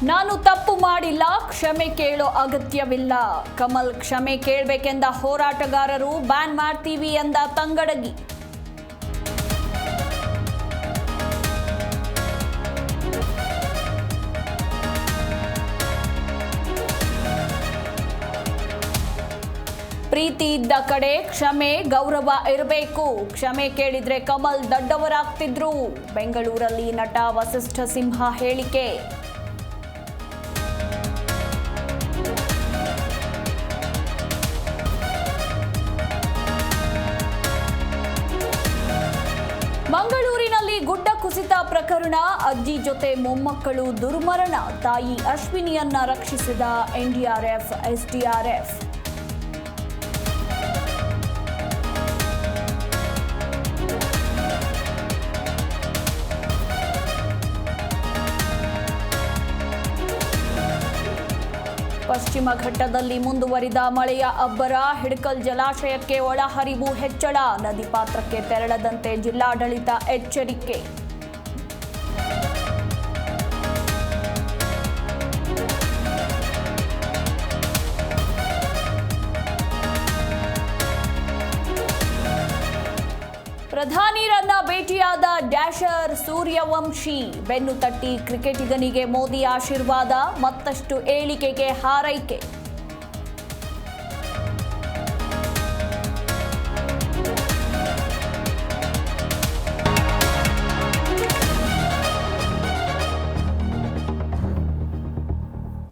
ನಾನು ತಪ್ಪು ಮಾಡಿಲ್ಲ, ಕ್ಷಮೆ ಕೇಳೋ ಅಗತ್ಯವಿಲ್ಲ. ಕಮಲ್ ಕ್ಷಮೆ ಕೇಳಬೇಕೆಂದ ಹೋರಾಟಗಾರರು, ಬ್ಯಾನ್ ಮಾಡ್ತೀವಿ ಎಂದ ತಂಗಡಗಿ. ಪ್ರೀತಿ ಇದ್ದ ಕಡೆ ಕ್ಷಮೆ ಗೌರವ ಇರಬೇಕು. ಕ್ಷಮೆ ಕೇಳಿದ್ರೆ ಕಮಲ್ ದೊಡ್ಡವರಾಗ್ತಿದ್ರು. ಬೆಂಗಳೂರಲ್ಲಿ ನಟ ವಸಿಷ್ಠ ಸಿಂಹ ಹೇಳಿಕೆ. ಮಂಗಳೂರಿನಲ್ಲಿ ಗುಡ್ಡ ಕುಸಿತ ಪ್ರಕರಣ, ಅಜ್ಜಿ ಜೊತೆ ಮೊಮ್ಮಕ್ಕಳು ದುರ್ಮರಣ. ತಾಯಿ ಅಶ್ವಿನಿಯನ್ನ ರಕ್ಷಿಸಿದ ಎನ್ಡಿಆರ್ಎಫ್, ಎಸ್ಡಿಆರ್ಎಫ್. ಪಶ್ಚಿಮ ಘಟ್ಟದಲ್ಲಿ ಮುಂದುವರಿದ ಮಳೆಯ ಅಬ್ಬರ, ಹಿಡಕಲ್ ಜಲಾಶಯಕ್ಕೆ ಒಳಹರಿವು ಹೆಚ್ಚಳ. ನದಿ ಪಾತ್ರಕ್ಕೆ ತೆರಳದಂತೆ ಜಿಲ್ಲಾಡಳಿತ ಎಚ್ಚರಿಕೆ. ಪ್ರಧಾನಿರನ್ನ ಭೇಟಿಯಾದ ಡ್ಯಾಶರ್ ಸೂರ್ಯವಂಶಿ. ಬೆನ್ನು ತಟ್ಟಿ ಕ್ರಿಕೆಟಿಗನಿಗೆ ಮೋದಿ ಆಶೀರ್ವಾದ, ಮತ್ತಷ್ಟು ಏಳಿಗೆಗೆ ಹಾರೈಕೆ.